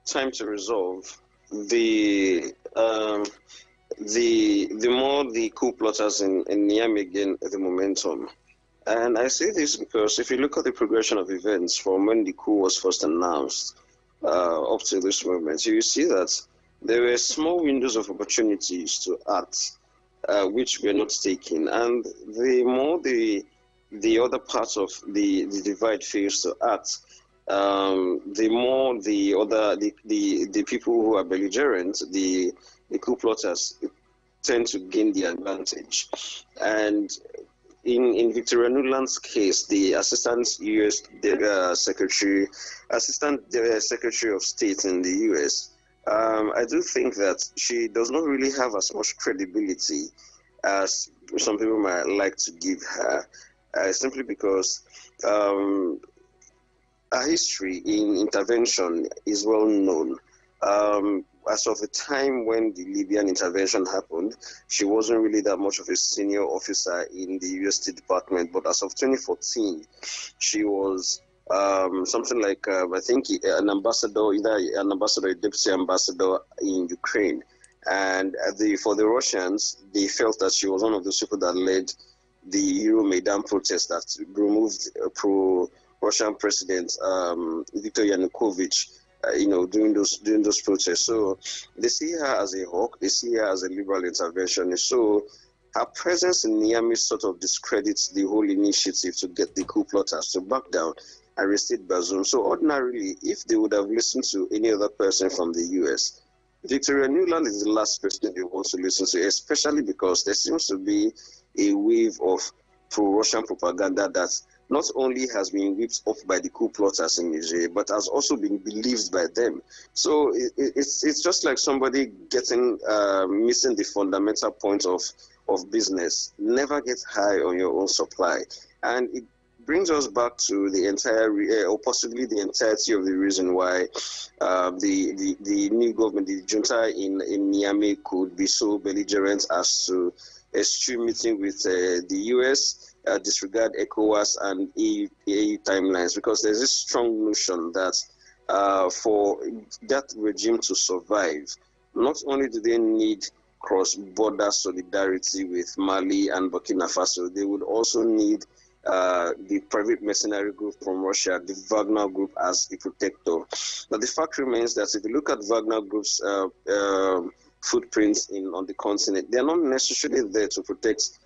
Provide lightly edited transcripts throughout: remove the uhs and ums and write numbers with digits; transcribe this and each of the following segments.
time to resolve, the more the coup plotters in Niamey gain the momentum. And I say this because if you look at the progression of events from when the coup was first announced up to this moment, you see that there were small windows of opportunities to act, which were not taken. And the more the other parts of the divide fails to act, the more the people who are belligerent, the coup plotters, tend to gain the advantage. And in Victoria Nuland's case, the assistant secretary of state in the U.S., I do think that she does not really have as much credibility as some people might like to give her, simply because her history in intervention is well known. As of the time when the Libyan intervention happened, she wasn't really that much of a senior officer in the US State Department. But as of 2014, she was something like, I think, an ambassador, either an ambassador or a deputy ambassador in Ukraine. And for the Russians, they felt that she was one of those people that led the Euromaidan protest that removed pro-Russian President Viktor Yanukovych. During those protests. So they see her as a hawk, they see her as a liberal interventionist. So her presence in Niamey sort of discredits the whole initiative to get the coup plotters to back down and restate Bazoum. So ordinarily, if they would have listened to any other person from the US, Victoria Nuland is the last person they want to listen to, especially because there seems to be a wave of pro-Russian propaganda that not only has been whipped up by the coup plotters in Niger, but has also been believed by them. So it's just like somebody missing the fundamental point of business. Never get high on your own supply. And it brings us back to the entire, or possibly the entirety of the reason why the new government, the junta in Niamey, could be so belligerent as to eschew meeting with the US, disregard ECOWAS and EU timelines, because there's this strong notion that for that regime to survive, not only do they need cross-border solidarity with Mali and Burkina Faso, they would also need the private mercenary group from Russia, the Wagner Group, as the protector. But the fact remains that if you look at Wagner Group's footprints on the continent, they're not necessarily there to protect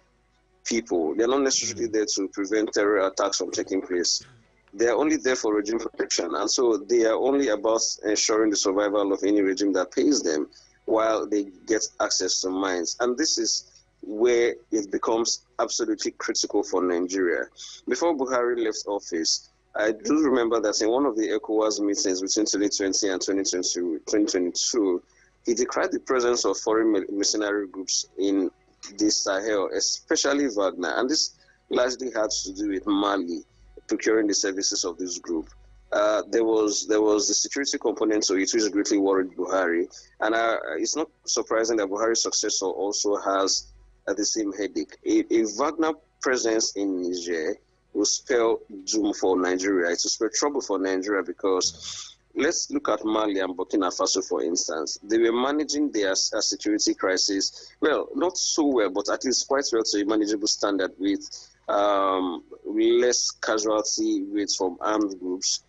people. They're not necessarily there to prevent terror attacks from taking place. They're only there for regime protection. And so they are only about ensuring the survival of any regime that pays them while they get access to mines. And this is where it becomes absolutely critical for Nigeria. Before Buhari left office, I do remember that in one of the ECOWAS meetings between 2020 and 2022, he decried the presence of foreign mercenary groups in the Sahel, especially Wagner. And this largely had to do with Mali procuring the services of this group. There was the security component to it, which greatly worried Buhari. And it's not surprising that Buhari's successor also has the same headache. A Wagner presence in Niger will spell doom for Nigeria. It will spell trouble for Nigeria because let's look at Mali and Burkina Faso, for instance. They were managing their security crisis, well, not so well, but at least quite well to a manageable standard with less casualty rates from armed groups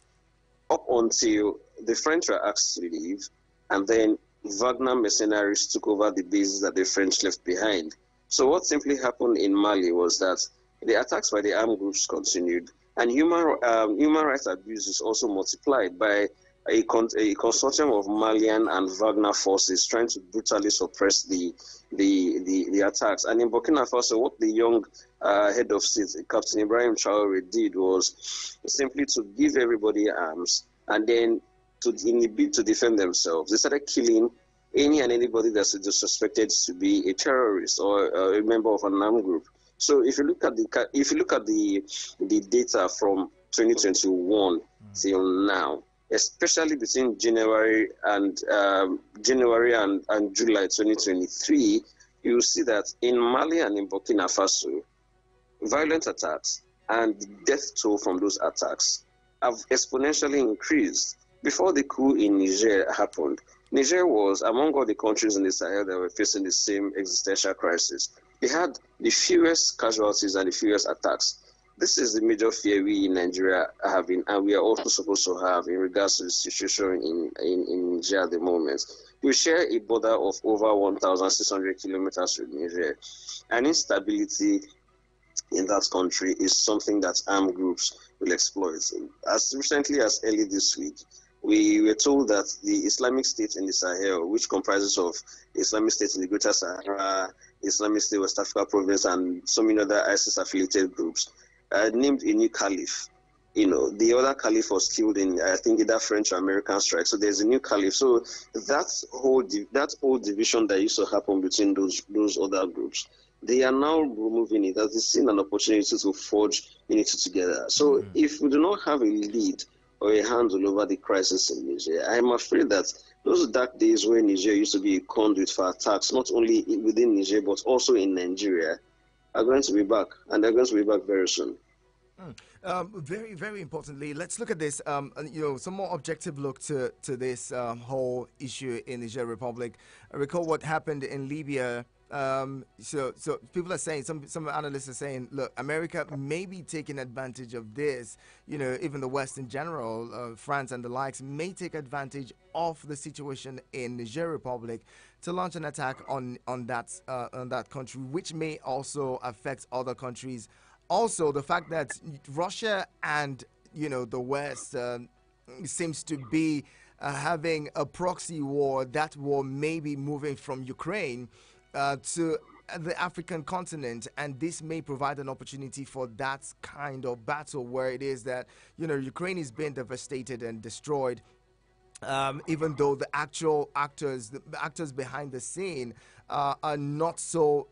up until the French were asked to leave, and then Wagner mercenaries took over the bases that the French left behind. So what simply happened in Mali was that the attacks by the armed groups continued, and human rights abuses also multiplied by a consortium of Malian and Wagner forces trying to brutally suppress the attacks. And in Burkina Faso, what the young head of state, Captain Ibrahim Traore, did was simply to give everybody arms, and then in the bid to defend themselves, they started killing any and anybody that's suspected to be a terrorist or a member of an armed group. So if you look at the data from 2021 till now, especially between January and July 2023, you will see that in Mali and in Burkina Faso, violent attacks and death toll from those attacks have exponentially increased. Before the coup in Niger happened, Niger was among all the countries in the Sahel that were facing the same existential crisis. They had the fewest casualties and the fewest attacks. This is the major fear we in Nigeria are having, and we are also supposed to have in regards to the situation in Niger at the moment. We share a border of over 1,600 kilometers with Niger, and instability in that country is something that armed groups will exploit. As recently as early this week, we were told that the Islamic State in the Sahel, which comprises of Islamic State in the Greater Sahara, Islamic State West Africa Province, and so many other ISIS-affiliated groups, named a new caliph. You know, the other caliph was killed in, I think, either French or American strike. So there's a new caliph. So that whole division that used to happen between those other groups, they are now removing it as they see an opportunity to forge unity together. So if we do not have a lead or a handle over the crisis in Niger, I'm afraid that those dark days where Niger used to be a conduit for attacks, not only within Niger but also in Nigeria, are going to be back, and they're going to be back very soon. Very, very importantly, let's look at this. Some more objective look to this whole issue in Niger Republic. I recall what happened in Libya. So people are saying, some analysts are saying, look, America may be taking advantage of this. You know, even the West in general, France and the likes, may take advantage of the situation in Niger Republic to launch an attack on that country, which may also affect other countries. Also, the fact that Russia and the West seems to be having a proxy war. That war may be moving from Ukraine to the African continent, and this may provide an opportunity for that kind of battle where it is that Ukraine is being devastated and destroyed. Even though the actual actors, the actors behind the scene, are not so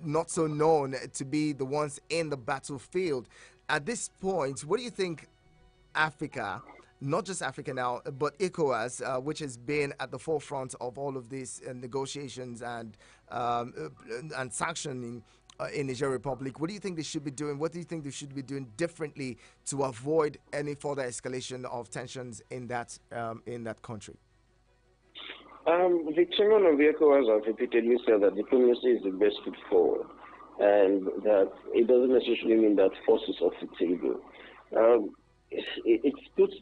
not so known to be the ones in the battlefield. At this point, what do you think Africa, not just Africa now, but ECOWAS, which has been at the forefront of all of these negotiations and sanctioning in Niger Republic, what do you think they should be doing? What do you think they should be doing differently to avoid any further escalation of tensions in that country? The chairman of ECOWAS has repeatedly said that diplomacy is the best foot forward, and that it doesn't necessarily mean that force is off the table. It puts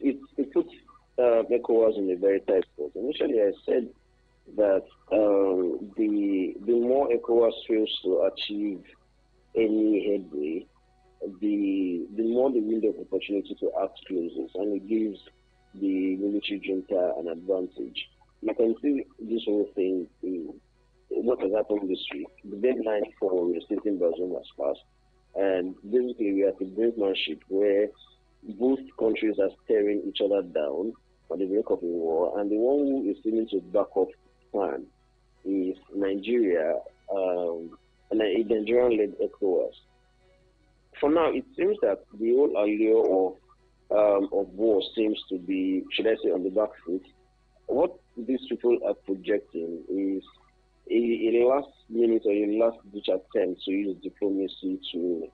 ECOWAS in a very tight spot. Initially, I said that the more ECOWAS fails to achieve any headway, the more the window of opportunity to act closes, and it gives the military junta an advantage. You can see this whole thing in what has happened this week. The deadline for reinstating Bazoum has passed, and basically we are at a brinkmanship where both countries are staring each other down on the brink of a war, and the one who is willing to back off plan is Nigeria, and a Nigerian-led ECOWAS. For now, it seems that the whole allure of war seems to be, should I say, on the back foot. What these people are projecting is a last minute or a last ditch attempt to use diplomacy to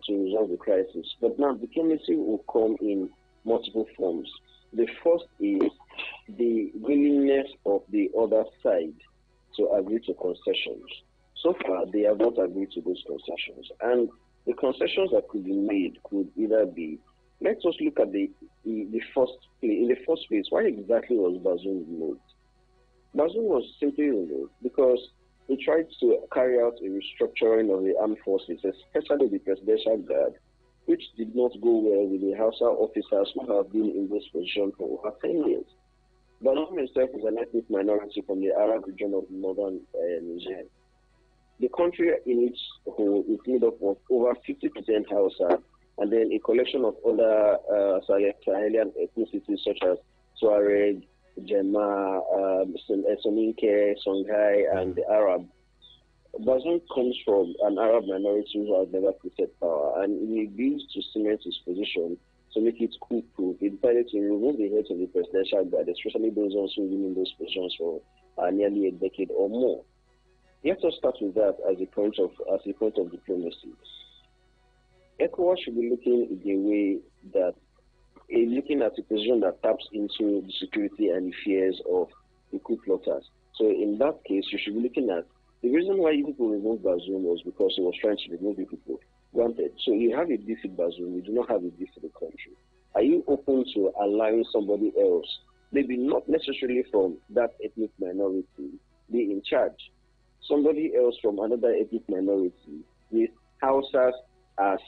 resolve the crisis. But now diplomacy will come in multiple forms. The first is the willingness of the other side to agree to concessions. So far, they have not agreed to those concessions. And the concessions that could be made could either be, let us look at the first place. In the first place, why exactly was Bazoum removed? Bazoum was simply removed because he tried to carry out a restructuring of the armed forces, especially the Presidential Guard, which did not go well with the Hausa officers who have been in this position for over 10 years. Bazoum himself is an ethnic minority from the Arab region of northern Niger. The country in its whole is made up of over 50% Hausa, and then a collection of other Sahelian ethnicities such as Tuareg, Jema, Soninke, Songhai, and the Arab. Bazoum comes from an Arab minority who has never tasted power, and he refused to cement his position to make it coup-proof. He decided to remove the heads of the Presidential Guard, especially those ones who have been in those positions for nearly a decade or more. Let us start with that as a point of diplomacy. ECOWAS should be looking in a way that looking at a position that taps into the security and the fears of the coup plotters. So in that case, you should be looking at the reason why people removed Bazoum was because he was trying to remove the people. Granted, so you have a deal with Bazoum, you do not have a deal for the country. Are you open to allowing somebody else, maybe not necessarily from that ethnic minority, be in charge? Somebody else from another ethnic minority with Hausas as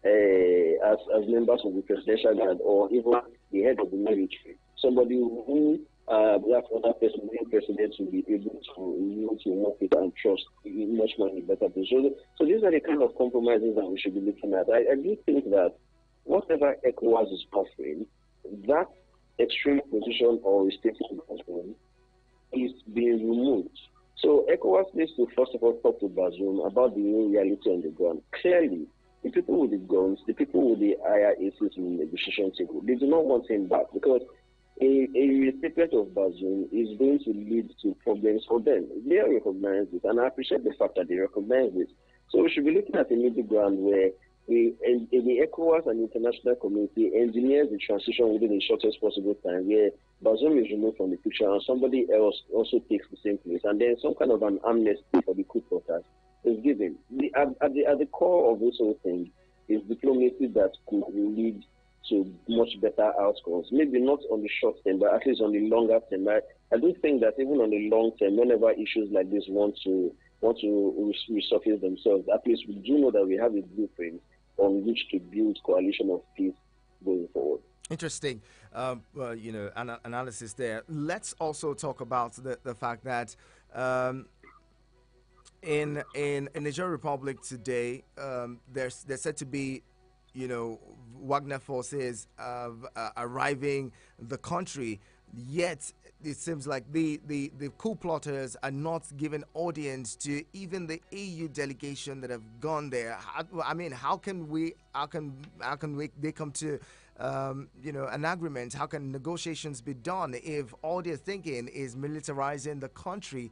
as members of the presidential guard or even the head of the military. Somebody who that other person, the president, will be able to work with and trust much more in a better position. So these are the kind of compromises that we should be looking at. I do think that whatever ECOWAS is offering, that extreme position or restrictive position is being removed. So ECOWAS needs to first of all talk to Bazoum about the new reality on the ground. Clearly, the people with the guns, the people with the higher aces in the negotiation table, they do not want him back because a restatement of Bazoum is going to lead to problems for them. They recognize this, and I appreciate the fact that they recognize this. So we should be looking at a middle ground where the ECOWAS and the international community engineers the transition within the shortest possible time, where Bazoum is removed from the picture and somebody else also takes the same place, and then some kind of an amnesty for the coup plotters is given. At the core of this whole thing is diplomacy that could lead to much better outcomes. Maybe not on the short term, but at least on the longer term. I do think that even on the long term, whenever issues like this want to resurface themselves, at least we do know that we have a blueprint on which to build coalition of peace going forward. Interesting, analysis there. Let's also talk about the fact that in Niger Republic today, there's said to be, Wagner forces arriving the country. Yet it seems like the coup plotters are not giving audience to even the EU delegation that have gone there. How can they come to an agreement? How can negotiations be done if all they're thinking is militarizing the country?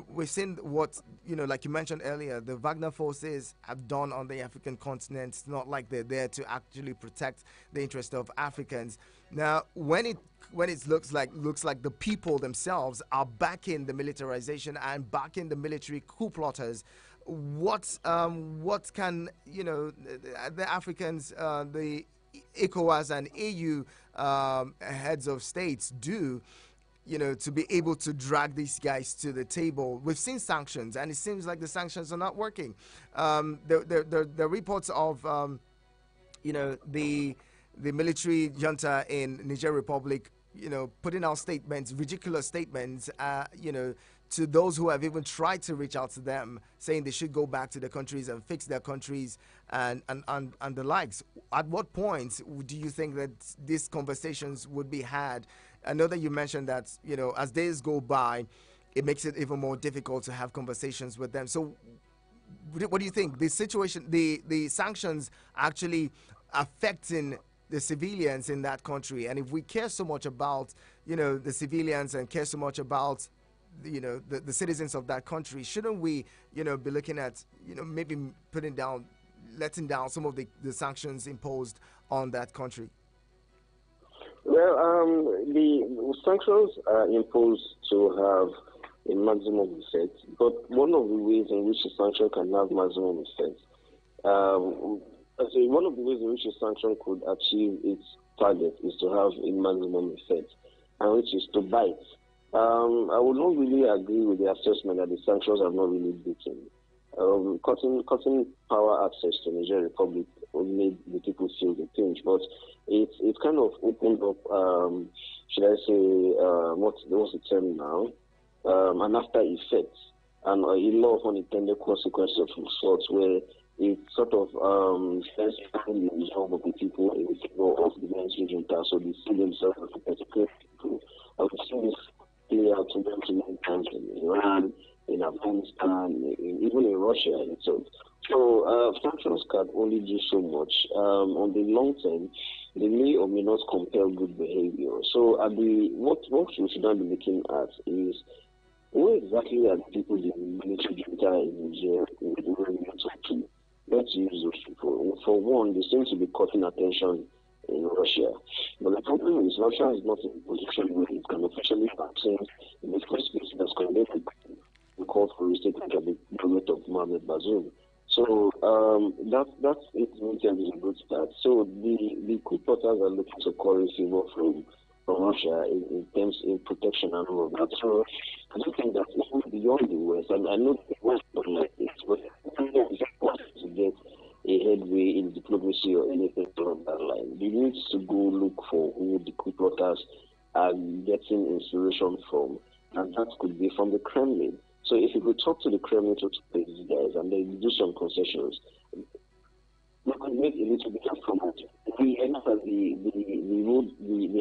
We've seen what, like you mentioned earlier, the Wagner forces have done on the African continent. It's not like they're there to actually protect the interest of Africans. Now, when it looks like the people themselves are backing the militarization and backing the military coup plotters, what can the Africans, the ECOWAS and EU heads of states do, to be able to drag these guys to the table? We've seen sanctions, and it seems like the sanctions are not working. The reports of, the military junta in Niger Republic, putting out statements, ridiculous statements, to those who have even tried to reach out to them, saying they should go back to their countries and fix their countries and the likes. At what point do you think that these conversations would be had? I know that you mentioned that, as days go by, it makes it even more difficult to have conversations with them. So what do you think? The situation, the sanctions actually affecting the civilians in that country? And if we care so much about, the civilians and care so much about, the citizens of that country, shouldn't we, be looking at, maybe letting down some of the sanctions imposed on that country? Well, the sanctions are imposed to have a maximum effect, but one of the ways in which a sanction can have maximum effect, one of the ways in which a sanction could achieve its target is to have a maximum effect, and which is to bite. I would not really agree with the assessment that the sanctions have not really beaten. Cutting power access to Niger Republic made the people feel the pinch, but it kind of opened up, should I say, what's the term now? An after effect and a lot of unintended consequences of sorts, where it sort of sends the resolve of the people in favor of the mainstream junta, so they see themselves as a particular people. I would see this play out to many times in Iran, in Afghanistan, even in Russia itself. So sanctions can only do so much. On the long term, they may or may not compel good behavior. So what we should not be looking at is who exactly are the people in the military junta in Niger to let's use those people. For one, they seem to be cutting attention in Russia. But the problem is Russia is not in a position where it can officially vaccine. In the first place, it has condemned the call for restatement of the government of Mohamed Bazoum. So that's it in terms of a good start. So the coup plotters are looking to curry favor from Russia in terms of protection and all of that. So I don't think that even beyond the West, and I know the West don't like this, but I don't know if it wants to get a headway in diplomacy or anything along that line. They need to go look for who the coup plotters are getting inspiration from, and that could be from the Kremlin. So if you could talk to the Kremlin to pay these guys and then do some concessions, we could make a little bit of progress. We end up at the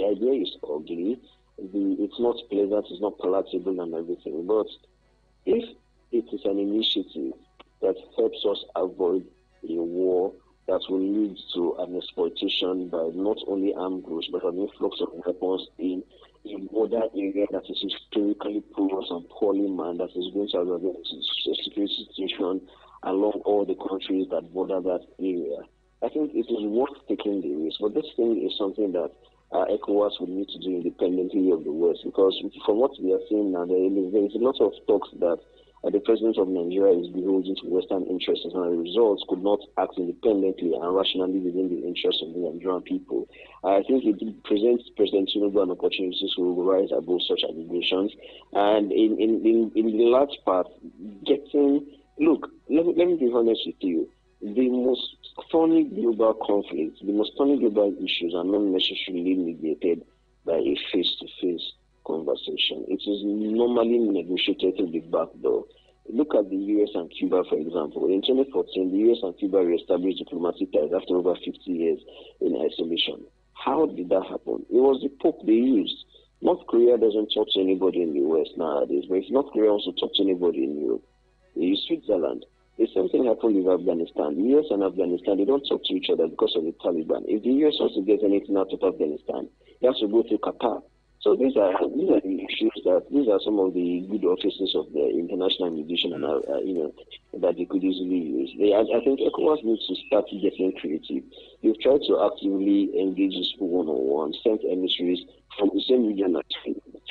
idea is ugly. It's not pleasant, it's not palatable and everything. But if it is an initiative that helps us avoid a war that will lead to an exploitation by not only armed groups but an influx of weapons in a border area that is historically porous and poorly manned, that is going to have a security situation along all the countries that border that area. I think it is worth taking the risk, but this thing is something that ECOWAS would need to do independently of the West, because from what we are seeing now, there is a lot of talks that the president of Nigeria is beholden to Western interests, and the results could not act independently and rationally within the interests of the Nigerian people. I think it presents President Tinubu an opportunity to rise above such allegations, and in the large part, look, let me be honest with you, the most thorny global conflicts, the most thorny global issues are not necessarily mediated by a face-to-face conversation. It is normally negotiated through the back door. Look at the US and Cuba, for example. In 2014, the US and Cuba reestablished diplomatic ties after over 50 years in isolation. How did that happen? It was the Pope they used. North Korea doesn't talk to anybody in the West nowadays, but if North Korea wants to talk to anybody in Europe, they use Switzerland. The same thing happened with Afghanistan. The US and Afghanistan, they don't talk to each other because of the Taliban. If the US wants to get anything out of Afghanistan, they have to go through Qatar. So these are the issues these are some of the good offices of the international mediation and that they could easily use. I think ECOWAS needs to start getting creative. They've tried to actively engage these people one-on-one, sent emissaries from the same region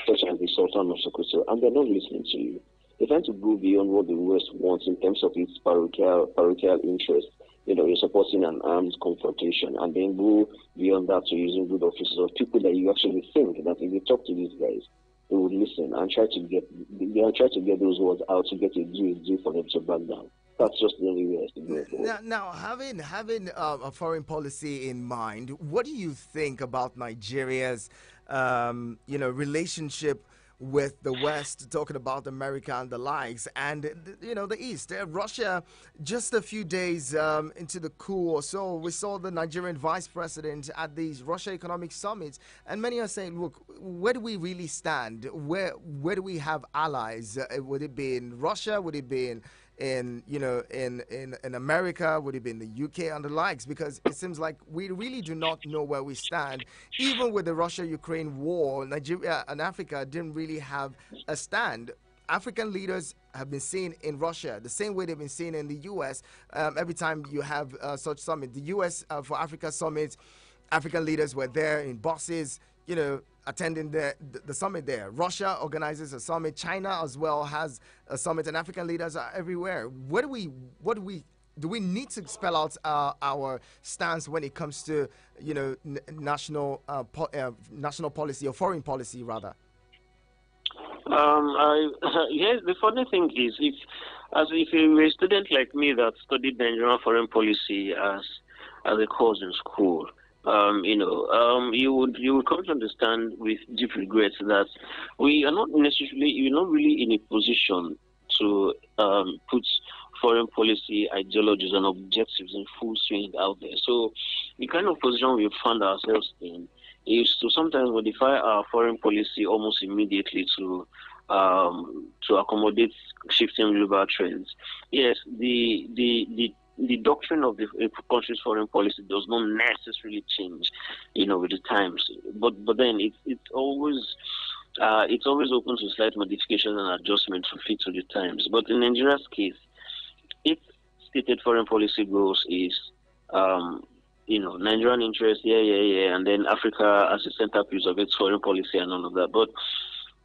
such as the Sultan of Sokoto, and they're not listening to you. They're trying to go beyond what the West wants in terms of its parochial interest, in supporting an armed confrontation, and then go beyond that to using good officers of people that you actually think that if you talk to these guys, they would listen and try to get those words out to get a deal for them to back down. That's just the only way to do it. Now, having a foreign policy in mind, what do you think about Nigeria's relationship with the West, talking about America and the likes, and the East? Russia, just a few days into the coup or so, we saw the Nigerian vice president at the Russia Economic Summit, and many are saying, look, where do we really stand? Where do we have allies? Would it be in Russia? Would it be in America? Would it be in the UK and the likes? Because it seems like we really do not know where we stand. Even with the Russia-Ukraine war, Nigeria and Africa didn't really have a stand. African leaders have been seen in Russia the same way they've been seen in the US. Every time you have such summit, the US for Africa summit, African leaders were there in buses, attending the summit there. Russia organizes a summit. China as well has a summit, and African leaders are everywhere. Do we need to spell out our stance when it comes to national policy, or foreign policy rather? Yes, the funny thing is, if you were a student like me that studied Nigerian foreign policy as a course in school, you would come to understand with deep regret that we're not really in a position to put foreign policy ideologies and objectives in full swing out there. So the kind of position we found ourselves in is to sometimes modify our foreign policy almost immediately to accommodate shifting global trends. Yes, the doctrine of the country's foreign policy does not necessarily change, with the times. But then it's always open to slight modifications and adjustments to fit to the times. But in Nigeria's case, its stated foreign policy goals is Nigerian interests, yeah, and then Africa as a centerpiece of its foreign policy and all of that. But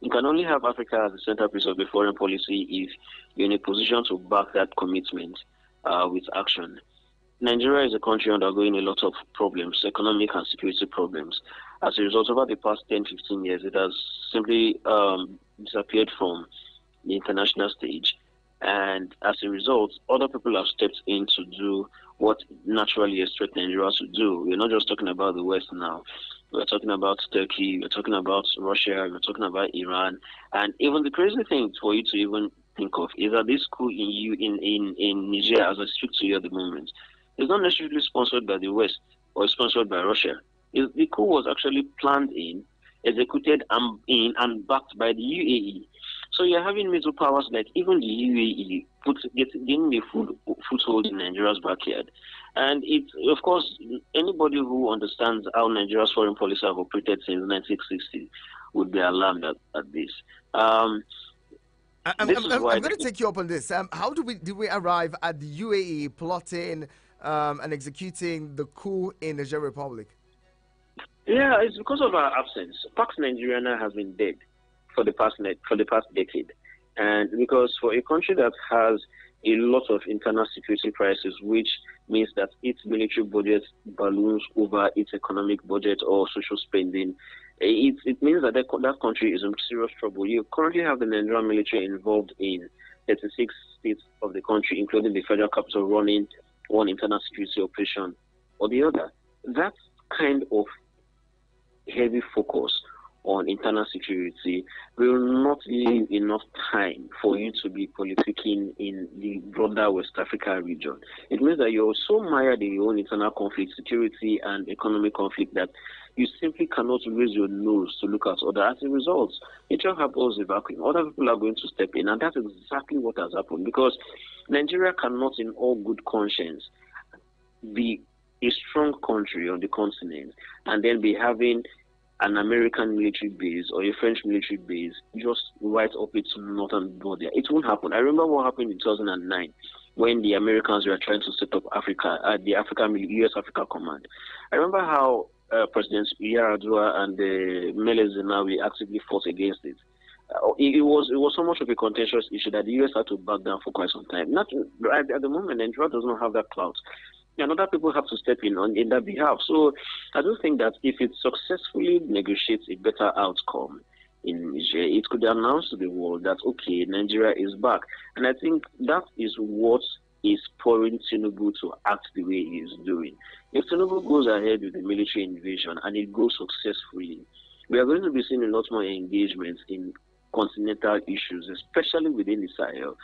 you can only have Africa as a centerpiece of the foreign policy if you're in a position to back that commitment with action. Nigeria is a country undergoing a lot of problems, economic and security problems. As a result, over the past 10, 15 years, it has simply disappeared from the international stage. And as a result, other people have stepped in to do what naturally expect Nigeria to do. We're not just talking about the West now. We're talking about Turkey, we're talking about Russia, we're talking about Iran. And even the crazy thing for you to even think of is that this coup in Niger, as I speak to you at the moment, is not necessarily sponsored by the West or sponsored by Russia. The coup was actually planned in, executed and backed by the UAE. So you're having middle powers like even the UAE getting the foothold in Nigeria's backyard. And it's, of course, anybody who understands how Nigeria's foreign policy have operated since 1960 would be alarmed at this. I'm going to take you up on this. How did we arrive at the UAE plotting and executing the coup in the Niger Republic? Yeah, it's because of our absence. Pax Nigeriana has been dead for the past decade, and because for a country that has a lot of internal security crisis, which means that its military budget balloons over its economic budget or social spending, it means that that country is in serious trouble. You currently have the Nigerian military involved in 36 states of the country, including the federal capital, running one internal security operation or the other. That kind of heavy focus on internal security will not leave enough time for you to be politicking in the broader West Africa region. It means that you're so mired in your own internal conflict, security and economic conflict, that you simply cannot raise your nose to look at others. As a result, it just happens a vacuum. Other people are going to step in, and that's exactly what has happened, because Nigeria cannot, in all good conscience, be a strong country on the continent and then be having an American military base or a French military base just right up its northern border. It won't happen. I remember what happened in 2009 when the Americans were trying to set up the U.S. Africa Command. I remember how President Yar'Adua and Meles Zenawi actively fought against it. It was so much of a contentious issue that the U.S. had to back down for quite some time. At the moment, Nigeria does not have that clout. And other people have to step in that behalf. So I do think that if it successfully negotiates a better outcome in Niger, it could announce to the world that, okay, Nigeria is back. And I think that is what is spurring Tinubu to act the way he is doing. If Tinubu goes ahead with the military invasion and it goes successfully, we are going to be seeing a lot more engagement in continental issues, especially within the Sahel,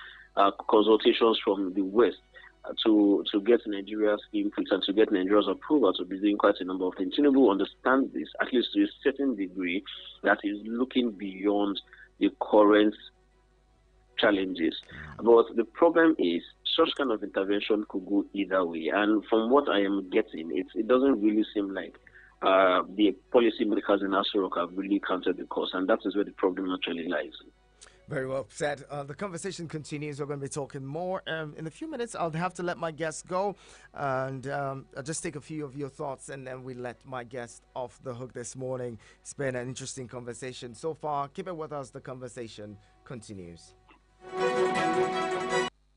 consultations from the West, to get Nigeria's input and to get Nigeria's approval to be doing quite a number of things. Tinubu understands this, at least to a certain degree, that is looking beyond the current challenges. But the problem is, such kind of intervention could go either way. And from what I am getting, it doesn't really seem like the policymakers in Aso have really counted the cost, and that is where the problem actually lies. Very well said. The conversation continues. We're going to be talking more. In a few minutes, I'll have to let my guest go. And I'll just take a few of your thoughts, and then we let my guest off the hook this morning. It's been an interesting conversation so far. Keep it with us. The conversation continues.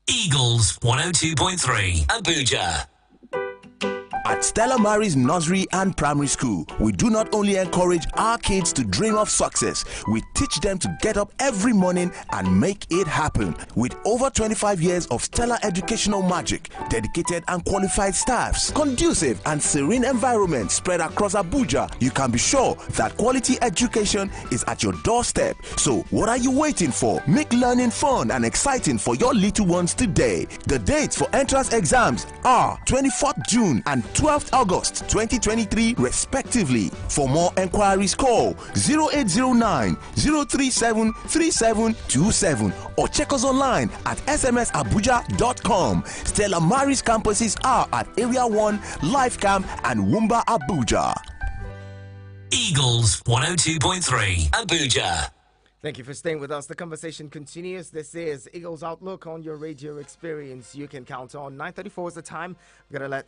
Eagles 102.3 Abuja. At Stella Maris Nursery and Primary School, we do not only encourage our kids to dream of success, we teach them to get up every morning and make it happen. With over 25 years of stellar educational magic, dedicated and qualified staffs, conducive and serene environment spread across Abuja, you can be sure that quality education is at your doorstep. So what are you waiting for? Make learning fun and exciting for your little ones today. The dates for entrance exams are 24th June and 12th August 2023 respectively. For more enquiries, call 0809 037 3727 or check us online at smsabuja.com. Stella Maris campuses are at Area 1, Life Camp and Wumba, Abuja. Eagles 102.3 Abuja. Thank you for staying with us. The conversation continues. This is Eagles Outlook on your radio experience. You can count on 9:34 is the time. I'm going to let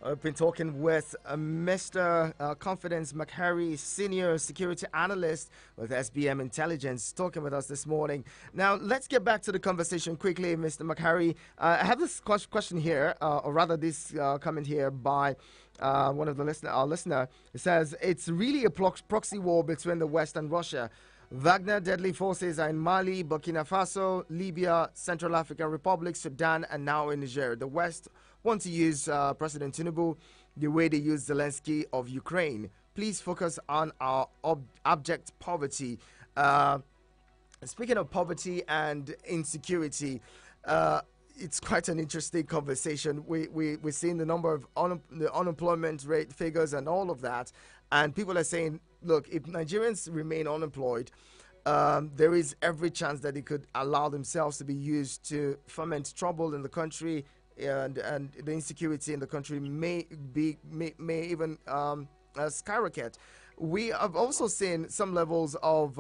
I've been talking with Mr. Confidence McHarry, Senior Security Analyst with SBM Intelligence, talking with us this morning. Now, let's get back to the conversation quickly, Mr. McHarry. I have this question here, or rather this comment here by one of our listener. It says, it's really a proxy war between the West and Russia. Wagner deadly forces are in Mali, Burkina Faso, Libya, Central African Republic, Sudan, and now in Niger. The West want to use President Tinubu the way they use Zelensky of Ukraine. Please focus on our abject poverty. Speaking of poverty and insecurity, it's quite an interesting conversation. We're seeing the number of the unemployment rate figures and all of that. And people are saying, look, if Nigerians remain unemployed, there is every chance that they could allow themselves to be used to foment trouble in the country, and the insecurity in the country may even skyrocket. We have also seen some levels of,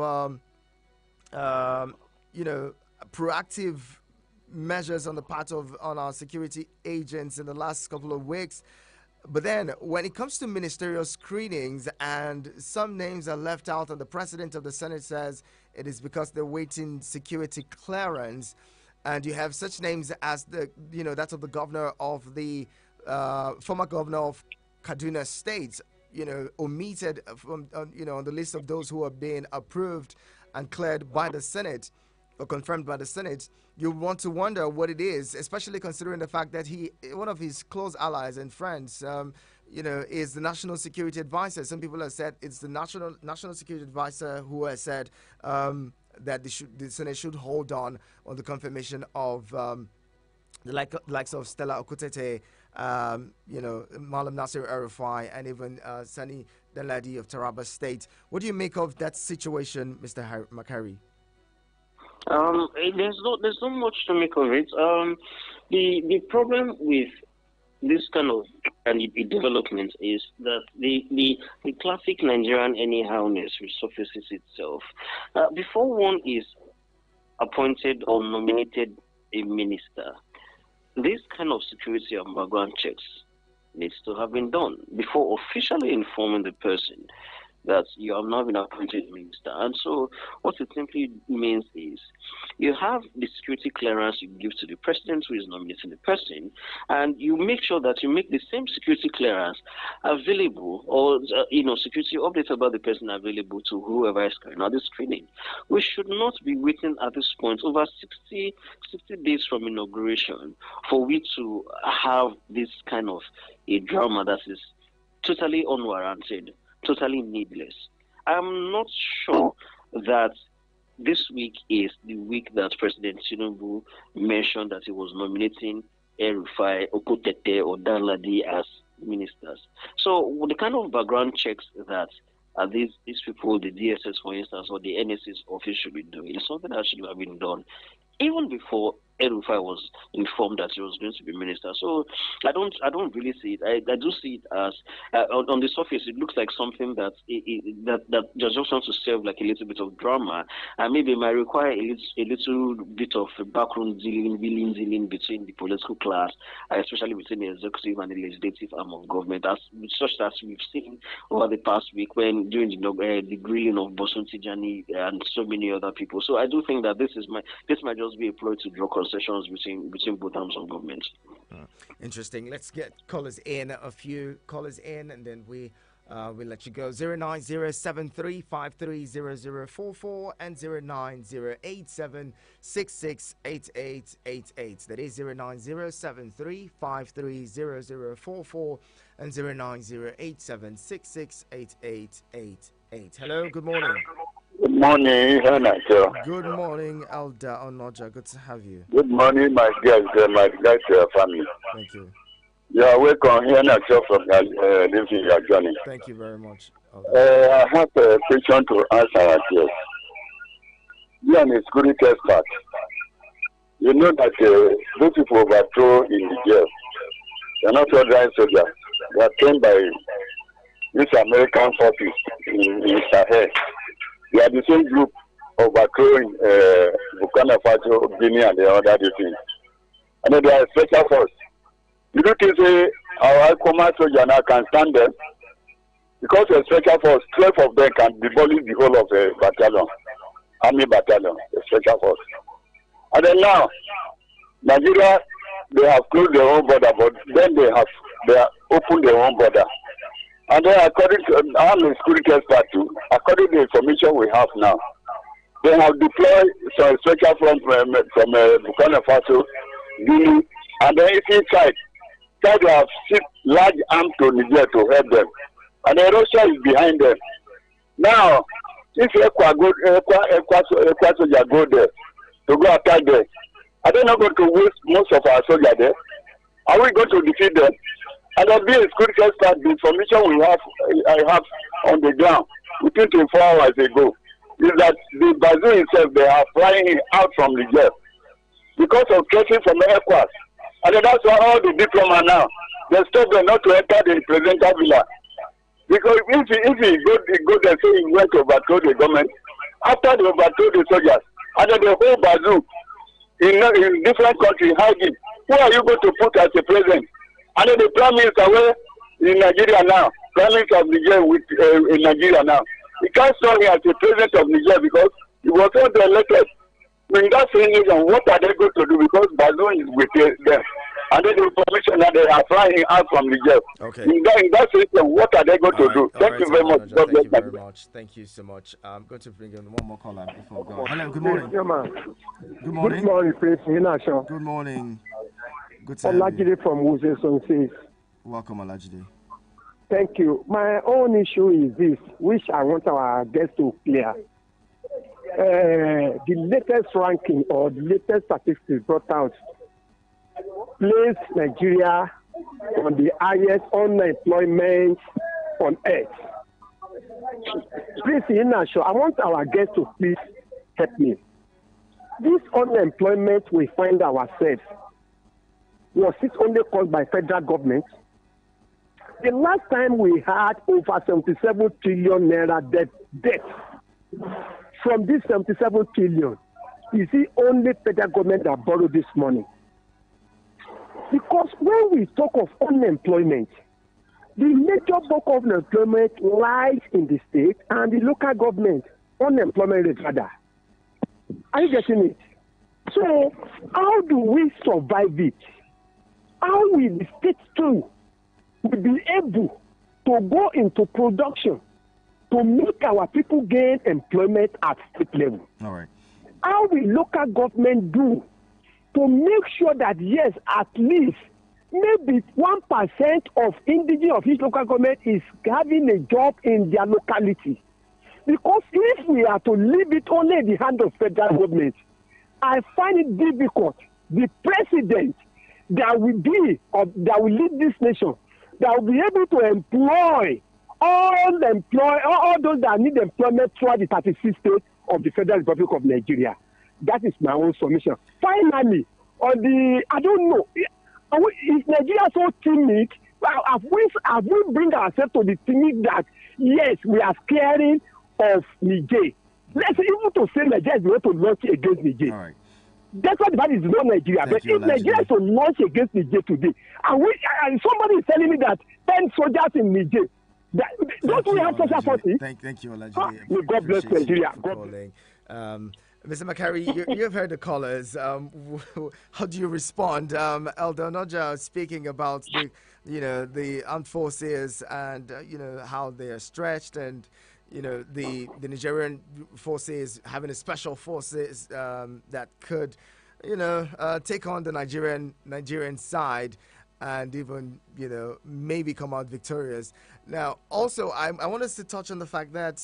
proactive measures on the part of our security agents in the last couple of weeks. But then when it comes to ministerial screenings and some names are left out and the president of the Senate says it is because they're waiting security clearance, and you have such names as that of the governor of the former governor of Kaduna State, omitted from, on the list of those who are being approved and cleared by the Senate or confirmed by the Senate. You want to wonder what it is, especially considering the fact that one of his close allies and friends, is the National Security Advisor. Some people have said it's the National Security Advisor who has said that the Senate should hold on the confirmation of the likes of Stella Okutete, Malam Nasir El-Rufai, and even Sani Danladi of Taraba State. What do you make of that situation, Mr. McHarry? There's not much to make of it. The problem with this kind of development is that the classic Nigerian anyhowness resurfaces itself. Before one is appointed or nominated a minister, this kind of security and background checks needs to have been done before officially informing the person that you have now been appointed minister. And so what it simply means is you have the security clearance you give to the president who is nominating the person, and you make sure that you make the same security clearance available, or security updates about the person available to whoever is carrying out the screening. We should not be waiting at this point over 60 days from inauguration for we to have this kind of a drama that is totally unwarranted, totally needless. I'm not sure that this week is the week that President Tinubu mentioned that he was nominating El-Rufai, Okutete, or Danladi as ministers. So the kind of background checks that these people, the DSS, for instance, or the NSS office should be doing is something that should have been done even before El-Rufai was informed that he was going to be minister. So I don't really see it. I do see it as on the surface it looks like something that just wants to serve like a little bit of drama, and maybe it might require a little bit of backroom dealing between the political class, especially between the executive and the legislative arm of government, as we've seen over the past week when during the grilling of Bosun Tijani and so many other people. So I do think that this might just be a ploy to draw concessions between both arms of government. Interesting. Let's get callers in, a few callers in, and then we'll let you go. 09073530044 and 09087668888. That is 09073530044 and 09087668888. Hello, good morning. Good morning, Hanacho. Good morning, Alda Onoja. Good to have you. Good morning, my guests, my family. Thank you. You are welcome here, Nacho, from living your journey. Thank you very much, Alda. I have a question to answer. Yes. You are a security expert. You know that those people overthrow in the jail. They are not ordinary soldiers. They are trained by these American forces in Sahel. They are the same group overthrowing Burkina Faso, Guinea, and the other things. And then they are special force. You don't say our command soldier now can stand them because a special force, 12 of them can demolish the whole of a battalion, army battalion, a special force. And then now, Nigeria, they have closed their own border, but then they have opened their own border. And then according to, I'm a security expert too, according to the information we have now, they have deployed some special from Burkina Faso, Guinea, and then it's inside. They have shipped large arms to Niger to help them. And then Russia is behind them. Now, if Ekwa soldier go there to go attack them, are they not going to waste most of our soldiers there? Are we going to defeat them? And there'll be a security expert, the information I have on the ground within 24 hours ago is that the Bazoum itself, they are flying out from Niger because of threatening from the Ekwas. And that's why all the diplomats now, they stop them not to enter the presidential villa. Because if he go there, say he went to overthrow the government, after they overthrow the soldiers, and then the whole Bazoum in different countries hiding, who are you going to put as a president? And then the prime minister were in Nigeria now, prime minister of Niger in Nigeria now. He can't serve as the president of Niger because he was not elected. In that situation, what are they going to do? Because Bazoum is with them. And then the information that they are flying out from Niger. Okay. In that situation, what are they going to do? Thank you very much. Thank you very much. Thank you so much. I'm going to bring in one more caller before we go. Hello, good morning. Yeah, man. Good morning. Good morning, Prince Hinasho. Good morning. Good to have you. Olajide from Wuzeson says. Welcome, Olajide. Thank you. My own issue is this, which I want our guests to clear. The latest ranking or the latest statistics brought out place Nigeria on the highest unemployment on earth. Please, I want our guests to please help me. This unemployment we find ourselves, was it only caused by federal government? The last time we had over 77 trillion naira debt. From this 77 trillion, is it only federal government that borrowed this money? Because when we talk of unemployment, the major bulk of unemployment lies in the state and the local government unemployment rate rather. Are you getting it? So how do we survive it? How will the state too be able to go into production to make our people gain employment at state level? All right. How will local government do to make sure that, yes, at least maybe 1% of indigenous of each local government is having a job in their locality? Because if we are to leave it only in the hand of federal government, I find it difficult. The president that will be, or that will lead this nation, that will be able to employ all those that need employment throughout the 36 states of the Federal Republic of Nigeria. That is my own submission. Finally, I don't know, is Nigeria so timid? Have we bring ourselves to the timid that, yes, we are scaring of Niger? Let's even to say Nigeria is going to launch against Niger. All right. That's what the bad is not Nigeria. But if Nigeria is to launch against Niger today, and somebody is telling me that 10 soldiers in Niger, don't we have social forces? Thank you, Olajide. May God bless Nigeria. Mr. Makari, you've heard the callers. How do you respond? Elder Noja speaking about the armed forces and how they are stretched, and the Nigerian forces having a special forces that could take on the Nigerian side and even maybe come out victorious. Now, also, I want us to touch on the fact that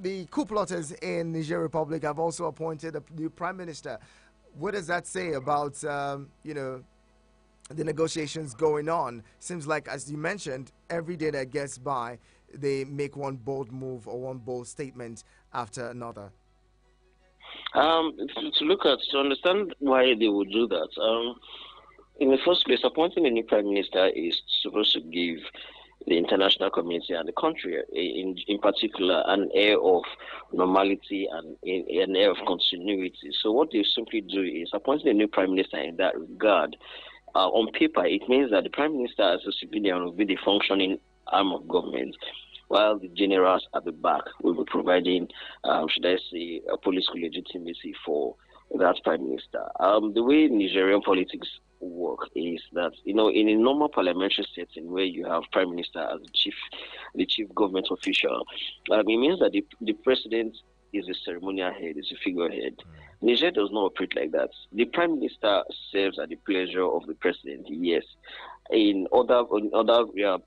the coup plotters in Niger Republic have also appointed a new prime minister. What does that say about the negotiations going on? Seems like, as you mentioned, every day that gets by, they make one bold move or one bold statement after another. To understand why they would do that, in the first place, appointing a new prime minister is supposed to give the international community and the country in particular an air of normality and an air of continuity. So what they simply do is appointing a new prime minister in that regard. On paper, it means that the prime minister as a civilian will be the functioning arm of government, while the generals at the back will be providing, should I say, a political legitimacy for that prime minister. The way Nigerian politics work is that, in a normal parliamentary setting where you have prime minister as the chief government official, it means that the president is a ceremonial head, is a figurehead. Niger does not operate like that. The prime minister serves at the pleasure of the president, yes. In other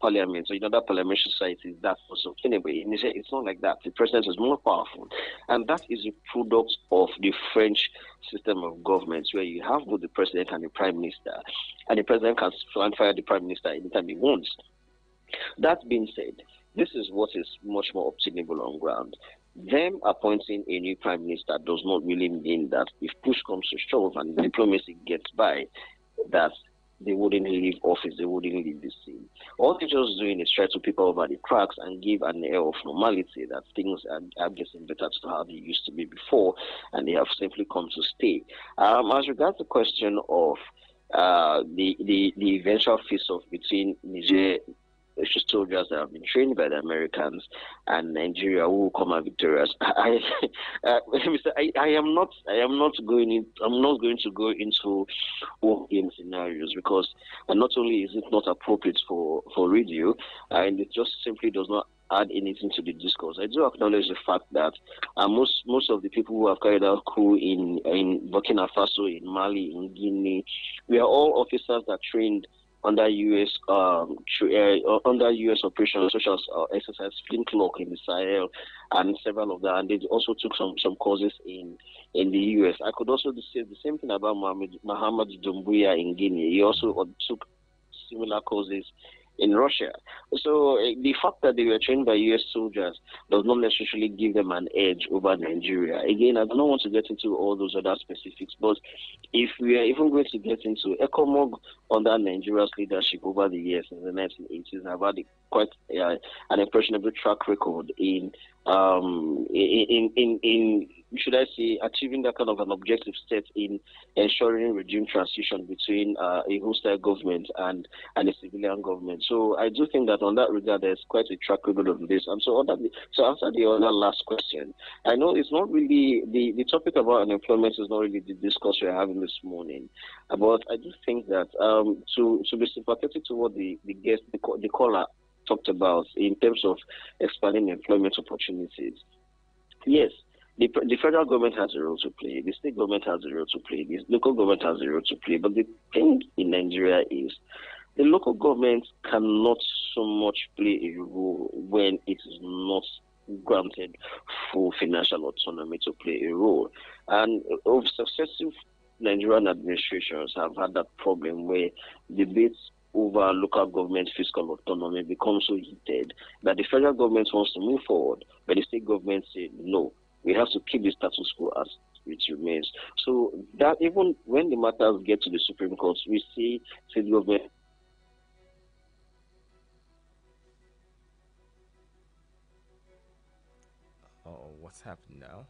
parliaments or in other parliamentary societies, that's also anyway. In Niger, it's not like that. The president is more powerful, and that is a product of the French system of government, where you have both the president and the prime minister, and the president can fire the prime minister anytime he wants. That being said, this is what is much more obtainable on ground. Them appointing a new prime minister does not really mean that if push comes to shove and diplomacy gets by, that they wouldn't leave office, they wouldn't leave the scene. All they're just doing is try to peep over the cracks and give an air of normality that things are getting better to how they used to be before, and they have simply come to stay. As regards the question of the eventual face-off between Niger soldiers that have been trained by the Americans and Nigeria who will come out victorious. I am not going to go into war game scenarios, because not only is it not appropriate for radio, and it just simply does not add anything to the discourse. I do acknowledge the fact that most of the people who have carried out coup in Burkina Faso, in Mali, in Guinea, we are all officers that trained under U.S. operations such as exercise Flintlock in the Sahel and several of that, and they also took some courses in the U.S. I could also say the same thing about Mohamed Doumbouya in Guinea. He also took similar courses in Russia. So the fact that they were trained by U.S. soldiers does not necessarily give them an edge over Nigeria. Again, I don't want to get into all those other specifics, but if we are even going to get into ECOMOG under Nigeria's leadership over the years in the 1980s, have had quite an impressionable track record in should I say, achieving that kind of an objective set in ensuring regime transition between a hostile government and a civilian government. So I do think that on that regard, there's quite a track record of this. And so answer the other last question, I know it's not really, the topic about unemployment is not really the discourse we're having this morning. But I do think that to be sympathetic to what the caller talked about in terms of expanding employment opportunities, yes, the federal government has a role to play, the state government has a role to play, the local government has a role to play. But the thing in Nigeria is the local government cannot so much play a role when it is not granted full financial autonomy to play a role. And of successive Nigerian administrations have had that problem where debates over local government fiscal autonomy becomes so heated that the federal government wants to move forward, but the state government say no. We have to keep the status quo as it remains. So that even when the matters get to the Supreme Court, we see state government. Oh, what's happened now?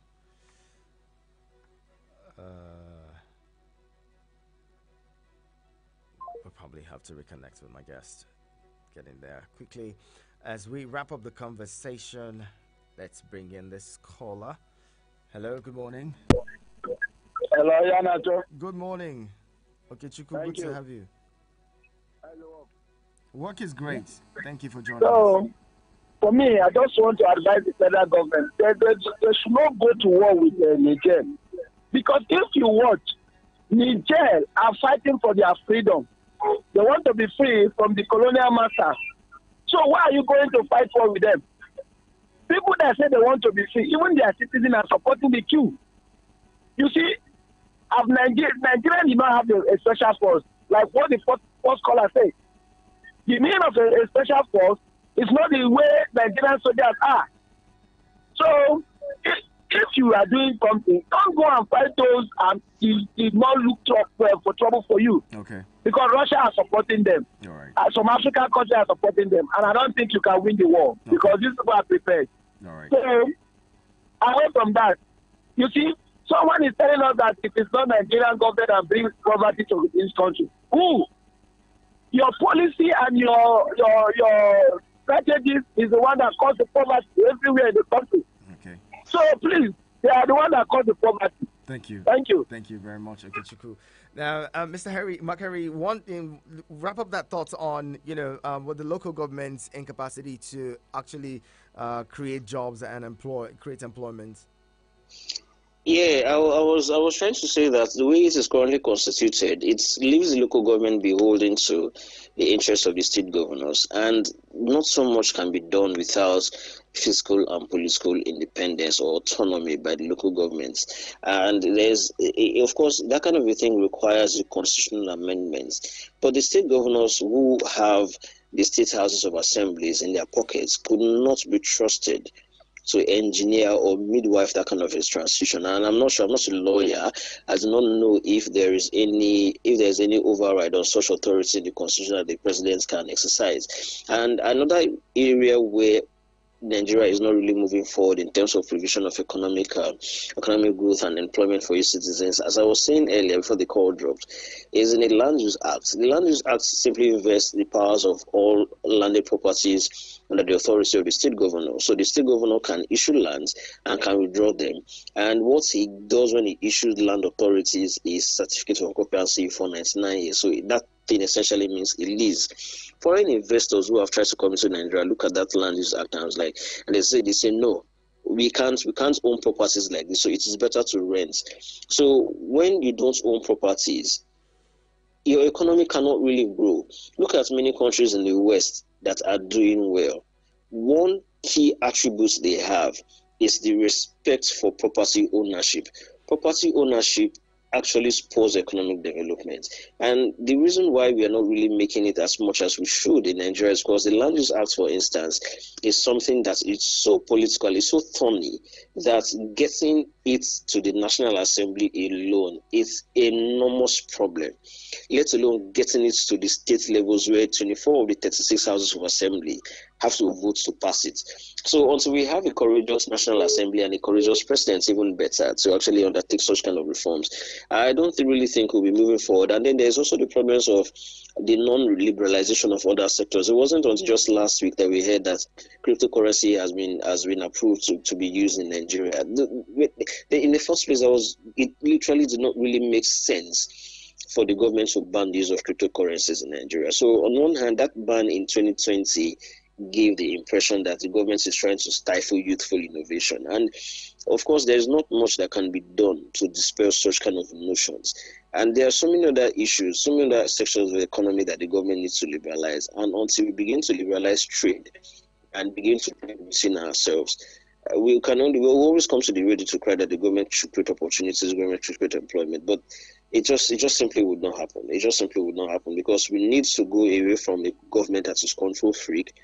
We'll probably have to reconnect with my guest. Getting there quickly. As we wrap up the conversation, let's bring in this caller. Hello, good morning. Hello, Yanato. Good morning. Okay, Chuku, good to have you. Hello. Work is great. Thank you for joining us. For me, I just want to advise the federal government that they should not go to war with Niger. Because if you watch, Niger are fighting for their freedom. They want to be free from the colonial master. So why are you going to fight war with them? People that say they want to be free, even their citizens are supporting the coup. You see, Nigeria did not have a special force, like what the first caller said. The meaning of a special force is not the way Nigerian soldiers are. So, if you are doing something, don't go and fight those and it did not look for trouble for you. Okay. Because Russia are supporting them. All right. Some African countries are supporting them. And I don't think you can win the war because these people are prepared. All right. So, Away from that, you see, someone is telling us that it is not Nigerian government that brings poverty to this country. Who? Your policy and your strategies is the one that caused the poverty everywhere in the country. Okay. So please, they are the one that caused the poverty. Thank you. Thank you. Thank you very much, Okechukwu. Now, Mr. Mark Harry, wrap up that thought on, what the local government's incapacity to actually create jobs and create employment. Yeah, I was trying to say that the way it is currently constituted, it leaves the local government beholden to the interests of the state governors, and not so much can be done without fiscal and political independence or autonomy by the local governments. And there's, of course, that kind of a thing requires the constitutional amendments. But the state governors who have the state houses of assemblies in their pockets could not be trusted to engineer or midwife that kind of a transition. And I'm not sure, I'm not a lawyer, I do not know if there's any override on such authority in the constitution that the president can exercise. And another area where Nigeria is not really moving forward in terms of provision of economic growth and employment for its citizens, as I was saying earlier before the call dropped, is in the Land Use Act. The Land Use Act simply invests the powers of all landed properties under the authority of the state governor. So the state governor can issue lands and can withdraw them. And what he does when he issues land authorities is certificate of occupancy for 99 years. So that thing essentially means a lease. Foreign investors who have tried to come into Nigeria look at that Land Use Act and they say no, we can't own properties like this, so it is better to rent. So when you don't own properties, your economy cannot really grow. Look at many countries in the West that are doing well. One key attribute they have is the respect for property ownership. Property ownership actually spurs economic development. And the reason why we are not really making it as much as we should in Nigeria is because the Land Use Act, for instance, is something that is so political, it's so thorny, that getting it to the National Assembly alone is an enormous problem, let alone getting it to the state levels where 24 of the 36 houses of assembly have to vote to pass it. So until we have a courageous National Assembly and a courageous president, even better, to actually undertake such kind of reforms, I don't really think we'll be moving forward. And then there's also the problems of the non-liberalization of other sectors. It wasn't until just last week that we heard that cryptocurrency has been approved to be used in Nigeria. In the first place, it literally did not really make sense for the government to ban the use of cryptocurrencies in Nigeria. So on one hand, that ban in 2020 gave the impression that the government is trying to stifle youthful innovation. And of course, there's not much that can be done to dispel such kind of notions. And there are so many other issues, so many other sections of the economy that the government needs to liberalize. And until we begin to liberalize trade and begin to trade within ourselves, we'll always come to the radio to cry that the government should create opportunities, the government should create employment. But it just simply would not happen. It just simply would not happen, because we need to go away from a government that is control freak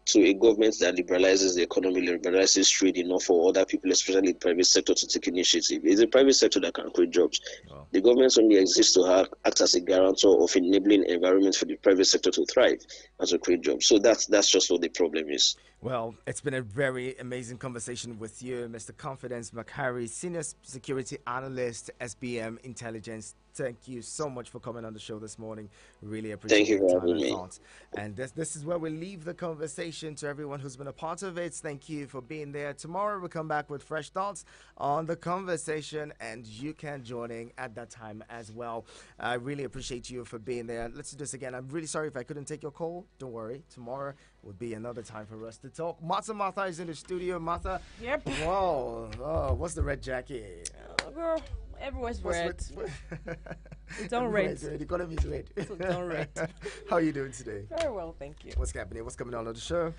to a government that liberalizes the economy, liberalizes trade enough for other people, especially the private sector, to take initiative. It's the private sector that can create jobs. Wow. The government only exists to act as a guarantor of enabling environment for the private sector to thrive and to create jobs. So that's just what the problem is. Well, it's been a very amazing conversation with you, Mr. Confidence McHarry, Senior Security Analyst, SBM Intelligence. Thank you so much for coming on the show this morning. Really appreciate your time and thoughts. And this is where we leave the conversation. To everyone who's been a part of it, thank you for being there. Tomorrow we'll come back with fresh thoughts on the conversation, and you can join in at that time as well. I really appreciate you for being there. Let's do this again. I'm really sorry if I couldn't take your call. Don't worry. Tomorrow would be another time for us to talk. Martha is in the studio. Martha. Yep. Wow. Oh, what's the red jacket? Girl, everyone's red. It's on red. The economy is red. It's on red. How are you doing today? Very well, thank you. What's happening? What's coming on the show?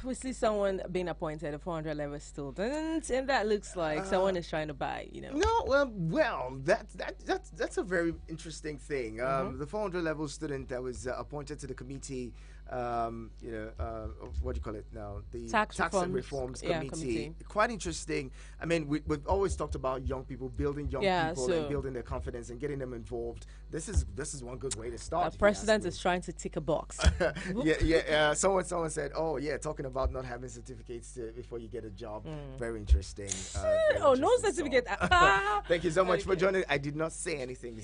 We see someone being appointed a 400 level student, and that looks like someone is trying to buy, No, well, that's a very interesting thing. The 400 level student that was appointed to the committee what do you call it now? The Tax and reforms, Reforms Committee. Quite interesting. I mean, we've always talked about young people, building young people and building their confidence and getting them involved. This is one good way to start. The president is trying to tick a box. Someone said, "Oh yeah, talking about not having certificates before you get a job." Very interesting. No certificate. Thank you so much for joining. I did not say anything.